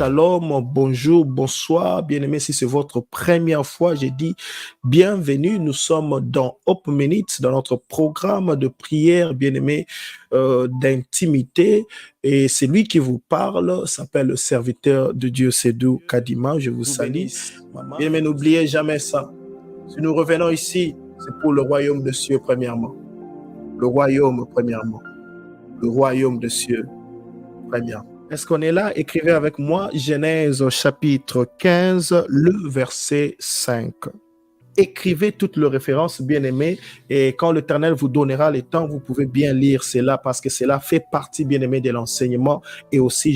shalom, bonjour, bonsoir, bien-aimés. Si c'est votre première fois, j'ai dit bienvenue. Nous sommes dans Hope Minutes, dans notre programme de prière, bien-aimés, d'intimité. Et c'est lui qui vous parle, s'appelle le serviteur de Dieu, Sédou Kadima. Je vous salue. Bien-aimés, n'oubliez jamais ça. Si nous revenons ici, c'est pour le royaume de cieux, premièrement. Le royaume, premièrement. Le royaume de cieux, premièrement. Est-ce qu'on est là? Écrivez avec moi Genèse chapitre 15, le verset 5. Écrivez toutes les références, bien-aimés, et quand l'Éternel vous donnera le temps, vous pouvez bien lire cela parce que cela fait partie, bien-aimés, de l'enseignement. Et aussi,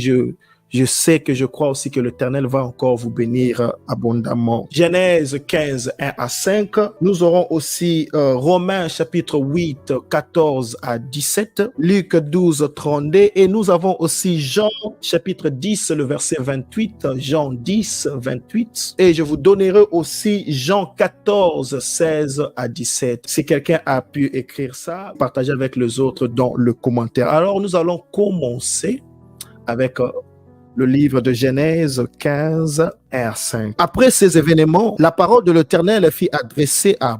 je sais que je crois aussi que l'Éternel va encore vous bénir abondamment. Genèse 15, 1 à 5. Nous aurons aussi Romains chapitre 8, 14 à 17. Luc 12, 32. Et nous avons aussi Jean chapitre 10, le verset 28. Jean 10, 28. Et je vous donnerai aussi Jean 14, 16 à 17. Si quelqu'un a pu écrire ça, partagez avec les autres dans le commentaire. Alors, nous allons commencer avec le livre de Genèse 15, 1 à 5. Après ces événements, la parole de l'Éternel fut adressée à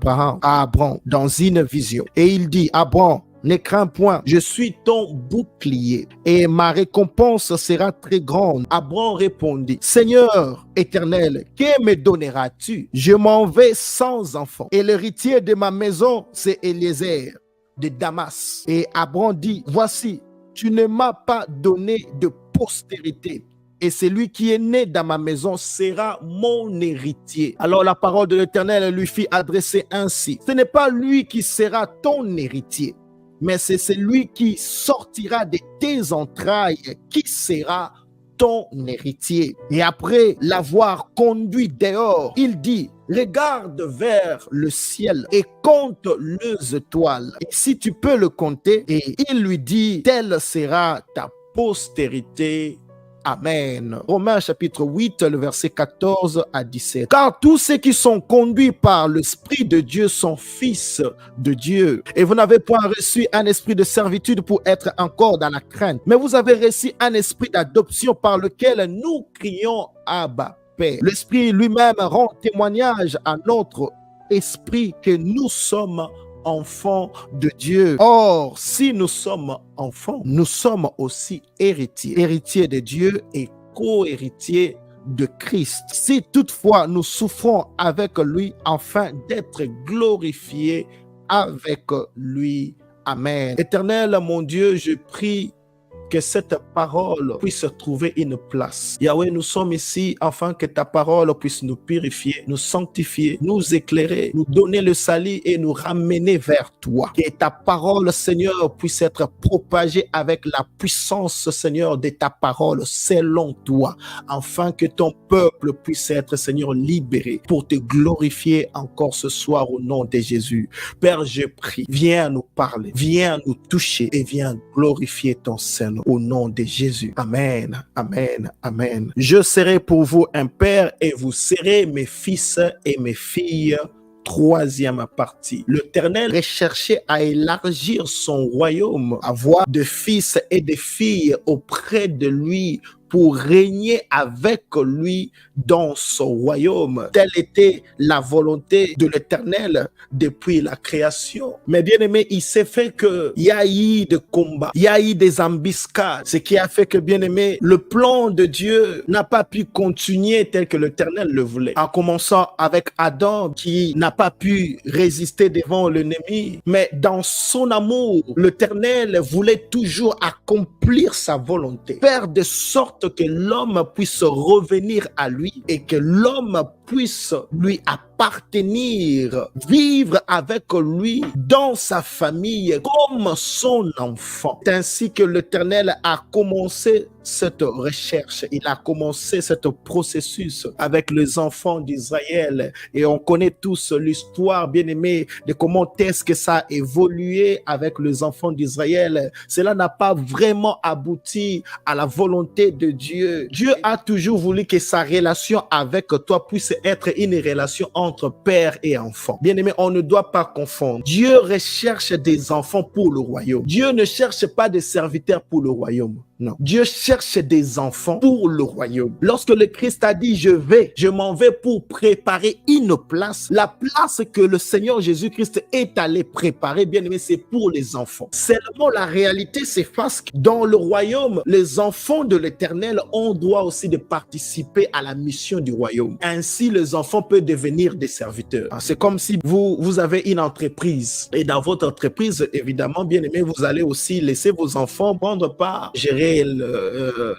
Abraham dans une vision. Et il dit, Abraham, ne crains point, je suis ton bouclier et ma récompense sera très grande. Abraham répondit, Seigneur éternel, que me donneras-tu? Je m'en vais sans enfant. Et l'héritier de ma maison, c'est Eliezer de Damas. Et Abraham dit, voici, tu ne m'as pas donné de postérité. Et celui qui est né dans ma maison sera mon héritier. Alors la parole de l'Éternel lui fit adresser ainsi. Ce n'est pas lui qui sera ton héritier, mais c'est celui qui sortira de tes entrailles qui sera ton héritier. Et après l'avoir conduit dehors, il dit, regarde vers le ciel et compte les étoiles. Et si tu peux le compter, et il lui dit, telle sera ta postérité. Amen. Romains chapitre 8, le verset 14 à 17. Car tous ceux qui sont conduits par l'Esprit de Dieu sont fils de Dieu. Et vous n'avez point reçu un esprit de servitude pour être encore dans la crainte, mais vous avez reçu un esprit d'adoption par lequel nous crions Abba, Père. L'Esprit lui-même rend témoignage à notre esprit que nous sommes enfants de Dieu. Or, si nous sommes enfants, nous sommes aussi héritiers. Héritiers de Dieu et co-héritiers de Christ. Si toutefois nous souffrons avec lui, afin d'être glorifiés avec lui. Amen. Éternel, mon Dieu, je prie que cette parole puisse trouver une place. Yahweh, nous sommes ici afin que ta parole puisse nous purifier, nous sanctifier, nous éclairer, nous donner le salut et nous ramener vers toi. Que ta parole, Seigneur, puisse être propagée avec la puissance, Seigneur, de ta parole selon toi, afin que ton peuple puisse être, Seigneur, libéré pour te glorifier encore ce soir au nom de Jésus. Père, je prie, viens nous parler, viens nous toucher et viens glorifier ton Seigneur. Au nom de Jésus. Amen, amen, amen. Je serai pour vous un père et vous serez mes fils et mes filles. Troisième partie. L'Éternel recherchait à élargir son royaume, avoir de fils et de filles auprès de lui pour régner avec lui dans son royaume. Telle était la volonté de l'Éternel depuis la création. Mais bien aimé, il s'est fait qu'il y a eu des combats, il y a eu des embuscades, ce qui a fait que, bien aimé, le plan de Dieu n'a pas pu continuer tel que l'Éternel le voulait. En commençant avec Adam qui n'a pas pu résister devant l'ennemi, mais dans son amour, l'Éternel voulait toujours accomplir sa volonté, faire de sorte que l'homme puisse revenir à lui et que l'homme puisse lui appartenir, vivre avec lui dans sa famille comme son enfant. C'est ainsi que l'Éternel a commencé cette recherche, il a commencé ce processus avec les enfants d'Israël et on connaît tous l'histoire, bien aimé, de comment est-ce que ça a évolué avec les enfants d'Israël. Cela n'a pas vraiment abouti à la volonté de Dieu. Dieu a toujours voulu que sa relation avec toi puisse être une relation entre père et enfant. Bien aimé, on ne doit pas confondre. Dieu recherche des enfants pour le royaume. Dieu ne cherche pas des serviteurs pour le royaume. Non. Dieu cherche des enfants pour le royaume. Lorsque le Christ a dit, je m'en vais pour préparer une place, la place que le Seigneur Jésus-Christ est allé préparer, bien aimé, c'est pour les enfants. Seulement, la réalité s'efface. Dans le royaume, les enfants de l'Éternel ont droit aussi de participer à la mission du royaume. Ainsi, les enfants peuvent devenir des serviteurs. C'est comme si vous avez une entreprise. Et dans votre entreprise, évidemment, bien aimé, vous allez aussi laisser vos enfants prendre part, gérer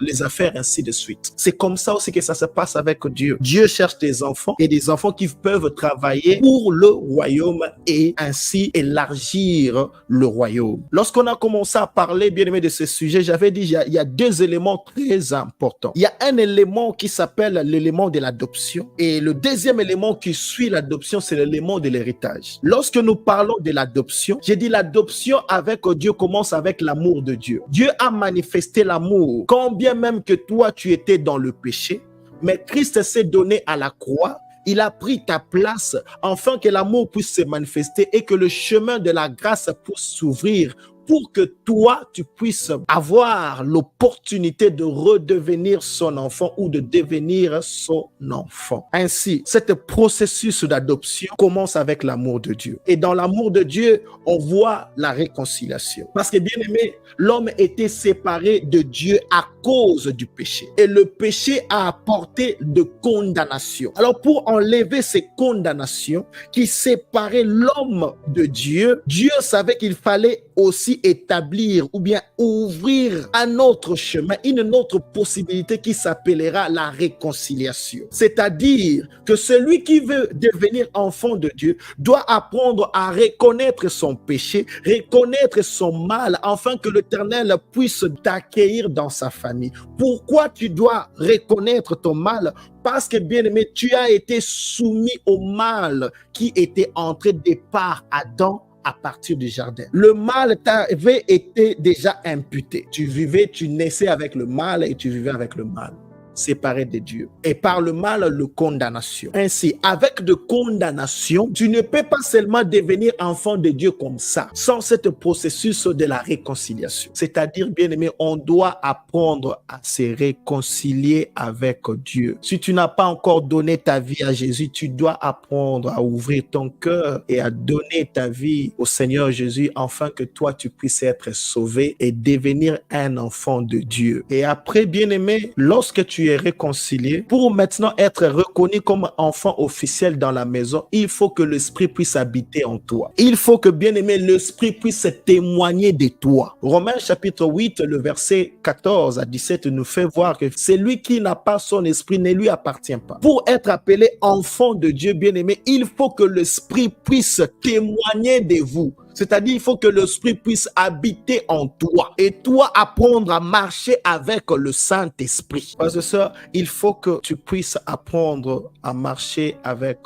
les affaires, ainsi de suite. C'est comme ça aussi que ça se passe avec Dieu. Dieu cherche des enfants et des enfants qui peuvent travailler pour le royaume et ainsi élargir le royaume. Lorsqu'on a commencé à parler, bien aimé, de ce sujet, j'avais dit il y a deux éléments très importants. Il y a un élément qui s'appelle l'élément de l'adoption et le deuxième élément qui suit l'adoption, c'est l'élément de l'héritage. Lorsque nous parlons de l'adoption, j'ai dit l'adoption avec Dieu commence avec l'amour de Dieu. Dieu a manifesté l'amour, quand bien même que toi tu étais dans le péché, mais Christ s'est donné à la croix. Il a pris ta place afin que l'amour puisse se manifester et que le chemin de la grâce puisse s'ouvrir pour que toi, tu puisses avoir l'opportunité de redevenir son enfant ou de devenir son enfant. Ainsi, ce processus d'adoption commence avec l'amour de Dieu. Et dans l'amour de Dieu, on voit la réconciliation. Parce que, bien aimé, l'homme était séparé de Dieu à cause du péché. Et le péché a apporté de condamnation. Alors, pour enlever ces condamnations qui séparaient l'homme de Dieu, Dieu savait qu'il fallait aussi établir ou bien ouvrir un autre chemin, une autre possibilité qui s'appellera la réconciliation. C'est-à-dire que celui qui veut devenir enfant de Dieu doit apprendre à reconnaître son péché, reconnaître son mal, afin que l'Éternel puisse t'accueillir dans sa famille. Pourquoi tu dois reconnaître ton mal? Parce que, bien aimé, tu as été soumis au mal qui était entré dès par Adam à partir du jardin. Le mal t'avait été déjà imputé. Tu vivais, tu naissais avec le mal et tu vivais avec le mal, séparé de Dieu. Et par le mal, le condamnation. Ainsi, avec de condamnation, tu ne peux pas seulement devenir enfant de Dieu comme ça, sans ce processus de la réconciliation. C'est-à-dire, bien aimé, on doit apprendre à se réconcilier avec Dieu. Si tu n'as pas encore donné ta vie à Jésus, tu dois apprendre à ouvrir ton cœur et à donner ta vie au Seigneur Jésus, afin que toi, tu puisses être sauvé et devenir un enfant de Dieu. Et après, bien aimé, lorsque tu es réconcilié, pour maintenant être reconnu comme enfant officiel dans la maison, il faut que l'Esprit puisse habiter en toi. Il faut que, bien aimé, l'Esprit puisse témoigner de toi. Romains chapitre 8, le verset 14 à 17 nous fait voir que celui qui n'a pas son esprit ne lui appartient pas. Pour être appelé enfant de Dieu, bien aimé, il faut que l'Esprit puisse témoigner de vous. C'est-à-dire, il faut que l'Esprit puisse habiter en toi et toi apprendre à marcher avec le Saint-Esprit. Parce que ça, il faut que tu puisses apprendre à marcher avec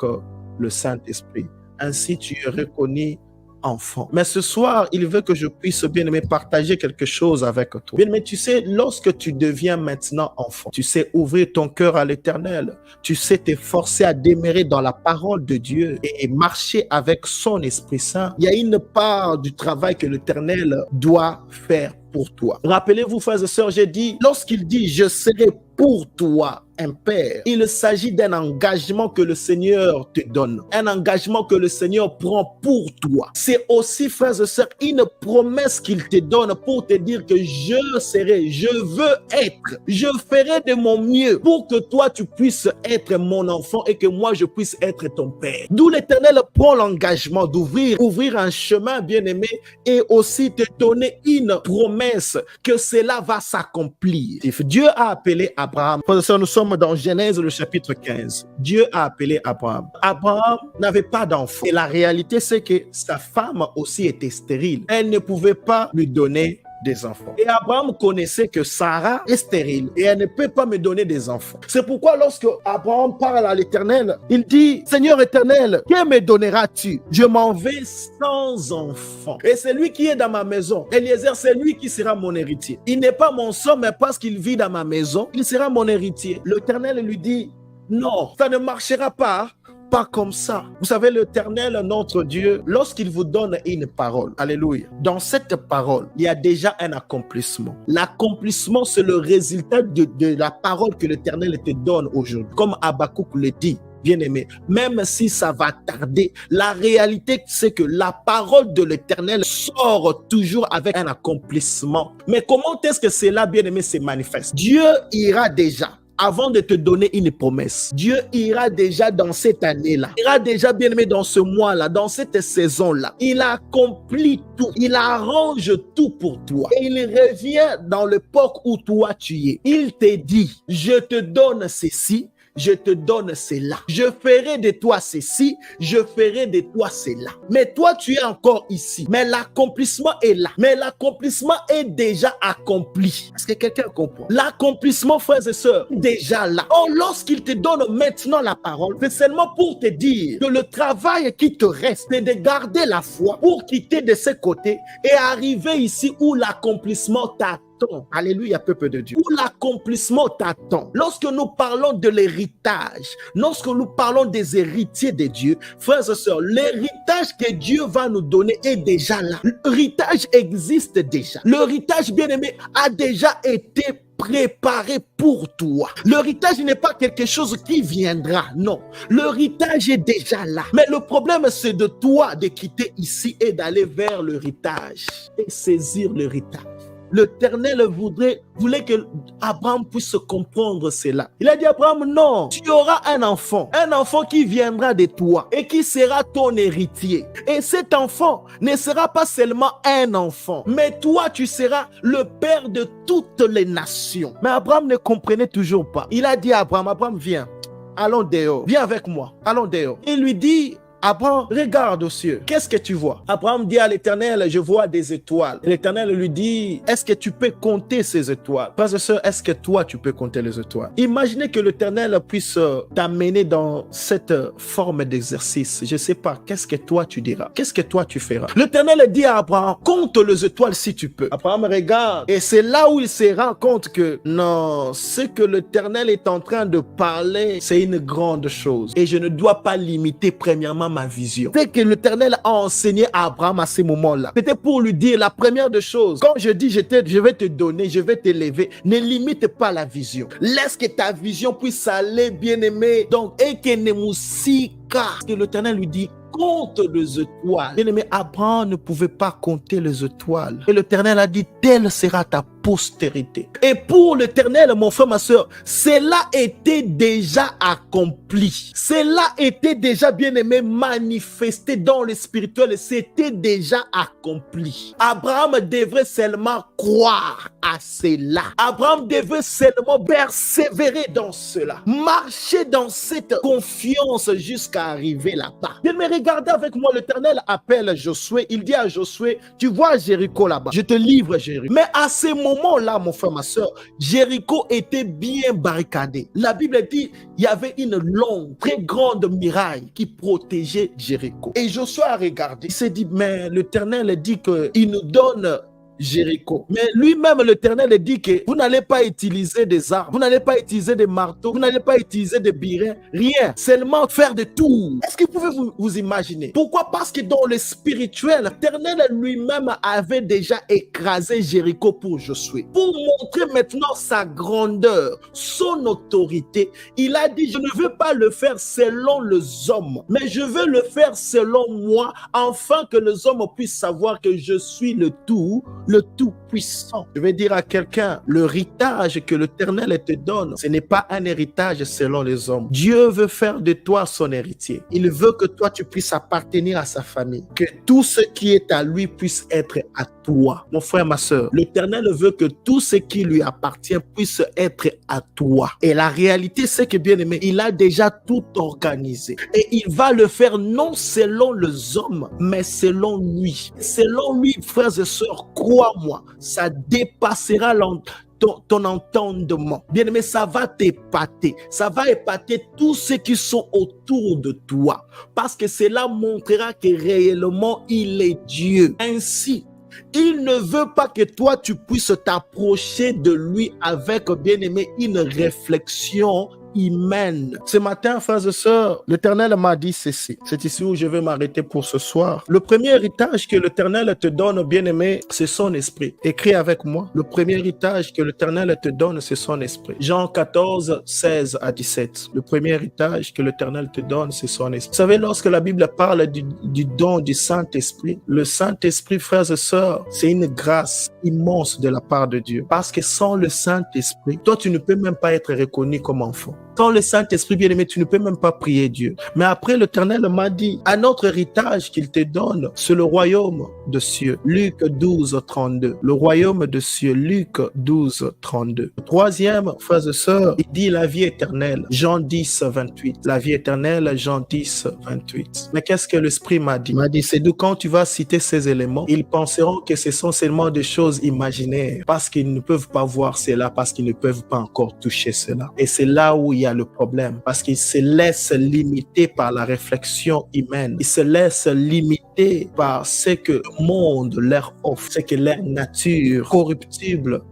le Saint-Esprit. Ainsi, tu es reconnu enfant. Mais ce soir, il veut que je puisse, bien aimé, partager quelque chose avec toi. Bien aimé, tu sais, lorsque tu deviens maintenant enfant, tu sais ouvrir ton cœur à l'Éternel, tu sais t'efforcer à demeurer dans la parole de Dieu et marcher avec son Esprit Saint. Il y a une part du travail que l'Éternel doit faire pour toi. Rappelez-vous, frères et sœurs, j'ai dit, lorsqu'il dit « je serai pour toi un père », il s'agit d'un engagement que le Seigneur te donne, un engagement que le Seigneur prend pour toi. C'est aussi, frères et sœurs, une promesse qu'il te donne pour te dire que je serai, je veux être, je ferai de mon mieux pour que toi tu puisses être mon enfant et que moi je puisse être ton père. D'où l'Éternel prend l'engagement d'ouvrir un chemin, bien aimé, et aussi te donner une promesse que cela va s'accomplir. Dieu a appelé Abraham. Nous sommes dans Genèse, le chapitre 15. Dieu a appelé Abraham. Abraham n'avait pas d'enfant. Et la réalité, c'est que sa femme aussi était stérile. Elle ne pouvait pas lui donner des enfants. Et Abraham connaissait que Sarah est stérile et elle ne peut pas me donner des enfants. C'est pourquoi lorsque Abraham parle à l'Éternel, il dit, Seigneur éternel, que me donneras-tu? Je m'en vais sans enfant. Et c'est lui qui est dans ma maison. Eliezer, c'est lui qui sera mon héritier. Il n'est pas mon sang, mais parce qu'il vit dans ma maison, il sera mon héritier. L'Éternel lui dit, non, ça ne marchera pas. pas comme ça. Vous savez, l'Éternel, notre Dieu, lorsqu'il vous donne une parole, alléluia, dans cette parole, il y a déjà un accomplissement. L'accomplissement, c'est le résultat de la parole que l'Éternel te donne aujourd'hui. Comme Habakkuk le dit, bien-aimé, même si ça va tarder, la réalité, c'est que la parole de l'Éternel sort toujours avec un accomplissement. Mais comment est-ce que cela, bien-aimé, se manifeste? Dieu ira déjà. Avant de te donner une promesse, Dieu ira déjà dans cette année-là. Il ira déjà, bien-aimé, dans ce mois-là, dans cette saison-là. Il accomplit tout. Il arrange tout pour toi. Et il revient dans l'époque où toi tu es. Il te dit, je te donne ceci, je te donne cela. Je ferai de toi ceci, je ferai de toi cela. Mais toi, tu es encore ici. Mais l'accomplissement est là. Mais l'accomplissement est déjà accompli. Est-ce que quelqu'un comprend? L'accomplissement, frères et sœurs, déjà là. Or, lorsqu'il te donne maintenant la parole, c'est seulement pour te dire que le travail qui te reste, c'est de garder la foi pour quitter de ce côté et arriver ici où l'accomplissement t'attend. Alléluia, peuple de Dieu. Où l'accomplissement t'attend. Lorsque nous parlons de l'héritage, lorsque nous parlons des héritiers de Dieu, frères et sœurs, l'héritage que Dieu va nous donner est déjà là. L'héritage existe déjà. L'héritage, bien-aimé, a déjà été préparé pour toi. L'héritage n'est pas quelque chose qui viendra, non. L'héritage est déjà là. Mais le problème, c'est de toi de quitter ici et d'aller vers l'héritage et saisir l'héritage. L'Éternel voulait que Abraham puisse comprendre cela. Il a dit à Abraham, non, tu auras un enfant qui viendra de toi et qui sera ton héritier. Et cet enfant ne sera pas seulement un enfant, mais toi, tu seras le père de toutes les nations. Mais Abraham ne comprenait toujours pas. Il a dit à Abraham, viens, allons dehors, viens avec moi, allons dehors. Il lui dit, Abraham, regarde aux cieux. Qu'est-ce que tu vois? Abraham dit à l'Éternel, je vois des étoiles. L'Éternel lui dit, est-ce que tu peux compter ces étoiles? Frères et sœurs, est-ce que toi, tu peux compter les étoiles? Imaginez que l'Éternel puisse t'amener dans cette forme d'exercice. Je ne sais pas, qu'est-ce que toi, tu diras? Qu'est-ce que toi, tu feras? L'Éternel dit à Abraham, compte les étoiles si tu peux. Abraham regarde et c'est là où il se rend compte que non, ce que l'Éternel est en train de parler, c'est une grande chose. Et je ne dois pas limiter premièrement ma vision. C'est que l'Éternel a enseigné à Abraham à ces moments-là. C'était pour lui dire la première des choses. Quand je dis je vais te donner, je vais t'élever, ne limite pas la vision. Laisse que ta vision puisse aller, bien-aimé. Donc, et que ne moussika. Que l'Éternel lui dit, compte les étoiles. Bien-aimé, Abraham ne pouvait pas compter les étoiles. Et l'Éternel a dit, telle sera ta postérité. Et pour l'Éternel, mon frère, ma soeur, cela était déjà accompli. Cela était déjà, bien-aimé, manifesté dans le spirituel. C'était déjà accompli. Abraham devrait seulement croire à cela. Abraham devait seulement persévérer dans cela. Marcher dans cette confiance jusqu'à arriver là-bas. Mais regardez avec moi, l'Éternel appelle Josué. Il dit à Josué, tu vois Jéricho là-bas. Je te livre Jéricho. Mais à ces moments-là, mon frère, ma soeur, Jéricho était bien barricadé. La Bible dit, il y avait une longue, très grande muraille qui protégeait Jéricho. Et Josué a regardé. Il s'est dit, mais l'Éternel dit qu'il nous donne Jéricho. Mais lui-même, l'Éternel dit que vous n'allez pas utiliser des armes, vous n'allez pas utiliser des marteaux, vous n'allez pas utiliser des birins, rien. Seulement faire des tours. Est-ce que vous pouvez vous imaginer? Pourquoi? Parce que dans le spirituel, l'Éternel lui-même avait déjà écrasé Jéricho pour Josué. Pour montrer maintenant sa grandeur, son autorité, il a dit, je ne veux pas le faire selon les hommes, mais je veux le faire selon moi, afin que les hommes puissent savoir que je suis le Tout-Puissant. Je vais dire à quelqu'un, l'héritage que l'Éternel te donne, ce n'est pas un héritage selon les hommes. Dieu veut faire de toi son héritier. Il veut que toi, tu puisses appartenir à sa famille. Que tout ce qui est à lui puisse être à toi. Mon frère, ma soeur, l'Éternel veut que tout ce qui lui appartient puisse être à toi. Et la réalité, c'est que, bien aimé, il a déjà tout organisé. Et il va le faire non selon les hommes, mais selon lui. Selon lui, frères et sœurs, crois-moi, ça dépassera ton entendement. Bien aimé, ça va t'épater. Ça va épater tous ceux qui sont autour de toi. Parce que cela montrera que réellement, il est Dieu. Ainsi, il ne veut pas que toi, tu puisses t'approcher de lui avec, bien aimé, une réflexion humaine. Ce matin, frères et sœurs, l'Éternel m'a dit ceci. C'est ici où je vais m'arrêter pour ce soir. Le premier héritage que l'Éternel te donne, bien-aimé, c'est son esprit. Écris avec moi. Le premier héritage que l'Éternel te donne, c'est son esprit. Jean 14, 16 à 17. Le premier héritage que l'Éternel te donne, c'est son esprit. Vous savez, lorsque la Bible parle du don du Saint-Esprit, le Saint-Esprit, frères et sœurs, c'est une grâce immense de la part de Dieu. Parce que sans le Saint-Esprit, toi, tu ne peux même pas être reconnu comme enfant. Sans le Saint-Esprit, bien-aimé, tu ne peux même pas prier Dieu. Mais après, l'Éternel m'a dit, un autre héritage qu'il te donne, c'est le royaume de cieux. Luc 12, 32. Le royaume de cieux. Luc 12, 32. Le troisième, frères et sœurs, il dit la vie éternelle. Jean 10, 28. La vie éternelle, Jean 10, 28. Mais qu'est-ce que l'Esprit m'a dit? Il m'a dit, c'est d'où quand tu vas citer ces éléments, ils penseront que ce sont seulement des choses imaginaires parce qu'ils ne peuvent pas voir cela, parce qu'ils ne peuvent pas encore toucher cela. Et c'est là où il y a le problème, parce qu'ils se laissent limiter par la réflexion humaine. Ils se laissent limiter par ce que le monde leur offre, ce que leur nature corruptible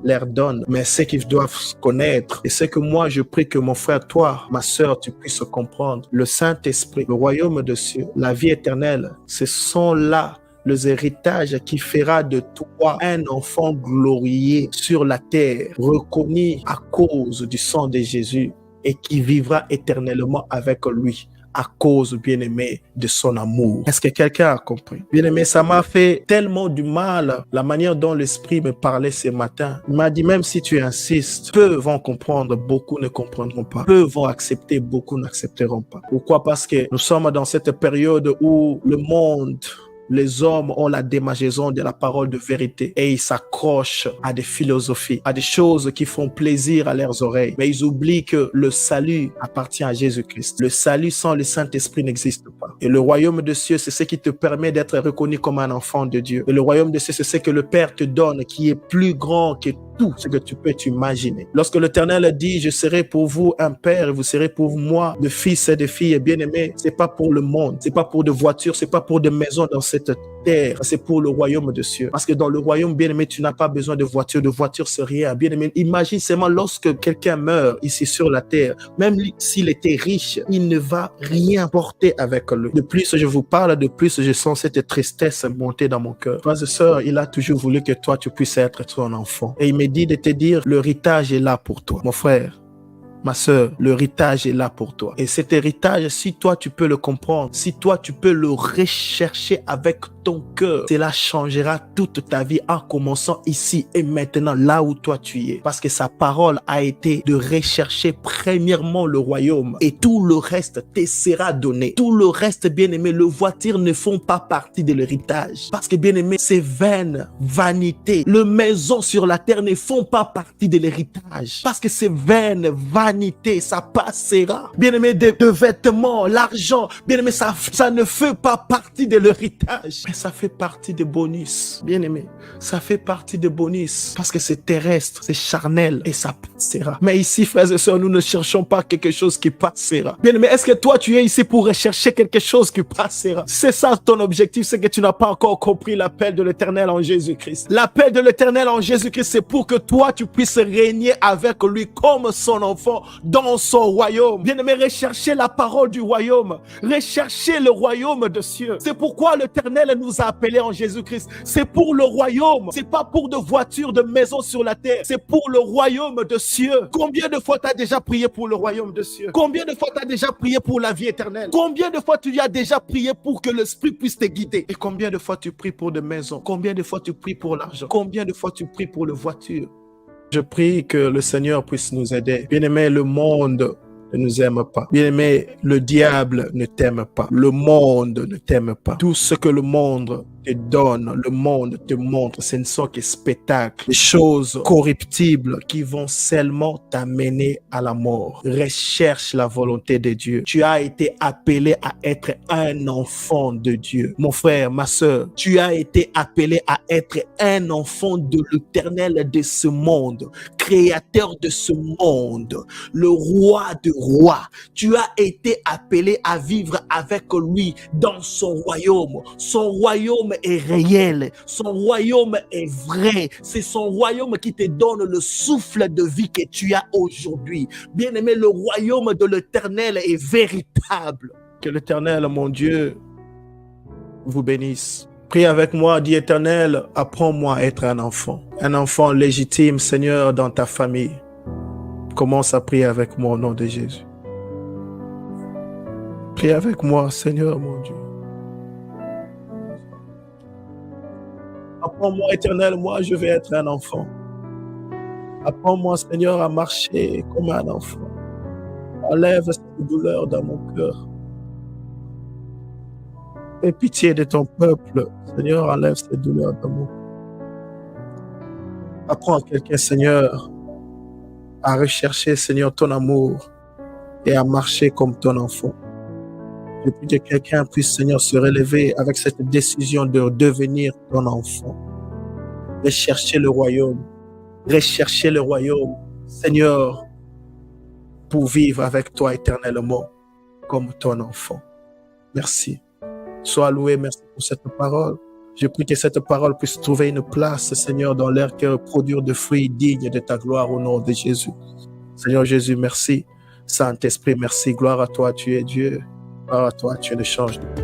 leur donne, mais ce qu'ils doivent connaître, et ce que moi je prie que mon frère, toi, ma sœur, tu puisses comprendre, le Saint-Esprit, le royaume de cieux, la vie éternelle, ce sont là les héritages qui fera de toi un enfant glorieux sur la terre, reconnu à cause du sang de Jésus et qui vivra éternellement avec lui à cause, bien-aimé, de son amour. Est-ce que quelqu'un a compris? Bien-aimé, ça m'a fait tellement du mal, la manière dont l'Esprit me parlait ce matin. Il m'a dit, même si tu insistes, peu vont comprendre, beaucoup ne comprendront pas. Peu vont accepter, beaucoup n'accepteront pas. Pourquoi? Parce que nous sommes dans cette période où le monde, les hommes ont la démangeaison de la parole de vérité et ils s'accrochent à des philosophies, à des choses qui font plaisir à leurs oreilles. Mais ils oublient que le salut appartient à Jésus-Christ. Le salut sans le Saint-Esprit n'existe pas. Et le royaume de cieux, c'est ce qui te permet d'être reconnu comme un enfant de Dieu. Et le royaume de cieux, c'est ce que le Père te donne, qui est plus grand que tout ce que tu peux t'imaginer. Lorsque l'Éternel dit, je serai pour vous un père et vous serez pour moi de fils et de filles bien-aimés, c'est pas pour le monde, c'est pas pour des voitures, c'est pas pour des maisons dans cette terre, c'est pour le royaume de cieux. Parce que dans le royaume, bien-aimé, tu n'as pas besoin de voiture c'est rien. Bien-aimé, imagine seulement lorsque quelqu'un meurt ici sur la terre, même s'il était riche, il ne va rien porter avec lui. De plus je vous parle, de plus je sens cette tristesse monter dans mon cœur. Frères et sœurs, il a toujours voulu que toi, tu puisses être son enfant. Et il me dit de te dire, l'héritage est là pour toi. Mon frère, ma sœur, l'héritage est là pour toi. Et cet héritage, si toi tu peux le comprendre, si toi tu peux le rechercher avec ton cœur, cela changera toute ta vie en commençant ici et maintenant, là où toi tu es. Parce que sa parole a été de rechercher premièrement le royaume et tout le reste te sera donné. Tout le reste, bien-aimé, les voitures ne font pas partie de l'héritage. Parce que, bien-aimé, ces vaines vanités, les maisons sur la terre ne font pas partie de l'héritage. Parce que ces vaines vanités, ça passera. Bien-aimé, de vêtements, l'argent, bien-aimé, ça ne fait pas partie de l'héritage. Ça fait partie des bonus, bien aimé. Ça fait partie des bonus parce que c'est terrestre, c'est charnel et ça passera. Mais ici, frères et sœurs, nous ne cherchons pas quelque chose qui passera. Bien aimé, est-ce que toi, tu es ici pour rechercher quelque chose qui passera? C'est ça ton objectif, c'est que tu n'as pas encore compris l'appel de l'Éternel en Jésus-Christ. L'appel de l'Éternel en Jésus-Christ, c'est pour que toi, tu puisses régner avec lui comme son enfant dans son royaume. Bien aimé, recherchez la parole du royaume. Recherchez le royaume de cieux. C'est pourquoi l'Éternel nous a appelés en Jésus-Christ. C'est pour le royaume. C'est pas pour de voitures, de maisons sur la terre. C'est pour le royaume de cieux. Combien de fois tu as déjà prié pour le royaume de cieux? Combien de fois tu as déjà prié pour la vie éternelle? Combien de fois tu as déjà prié pour que l'Esprit puisse te guider? Et combien de fois tu pries pour des maisons? Combien de fois tu pries pour l'argent? Combien de fois tu pries pour les voitures? Je prie que le Seigneur puisse nous aider. Bien-aimé, le monde ne nous aime pas. Bien-aimé, le diable ne t'aime pas. Le monde ne t'aime pas. Tout ce que le monde te donne, le monde te montre, ce ne sont que spectacles, des choses corruptibles qui vont seulement t'amener à la mort. Recherche la volonté de Dieu. Tu as été appelé à être un enfant de Dieu. Mon frère, ma sœur, tu as été appelé à être un enfant de l'Éternel de ce monde. créateur de ce monde, le roi de rois. Tu as été appelé à vivre avec lui dans son royaume. Son royaume est réel, son royaume est vrai. C'est son royaume qui te donne le souffle de vie que tu as aujourd'hui. Bien-aimé, le royaume de l'Éternel est véritable. Que l'Éternel, mon Dieu, vous bénisse. Prie avec moi, dis Éternel, apprends-moi à être un enfant légitime, Seigneur, dans ta famille. Commence à prier avec moi au nom de Jésus. Prie avec moi, Seigneur, mon Dieu. Apprends-moi, Éternel, moi, je vais être un enfant. Apprends-moi, Seigneur, à marcher comme un enfant. Enlève cette douleur dans mon cœur. Aie pitié de ton peuple. Seigneur, enlève cette douleur dans mon cœur. Apprends à quelqu'un, Seigneur, à rechercher, Seigneur, ton amour et à marcher comme ton enfant. Je prie que quelqu'un puisse, Seigneur, se relever avec cette décision de devenir ton enfant. Rechercher le royaume. Rechercher le royaume, Seigneur, pour vivre avec toi éternellement comme ton enfant. Merci. Sois loué, merci pour cette parole. Je prie que cette parole puisse trouver une place, Seigneur, dans leur cœur, produire de fruits dignes de ta gloire au nom de Jésus. Seigneur Jésus, merci. Saint-Esprit, merci. Gloire à toi, tu es Dieu. Gloire à toi, tu ne changes pas.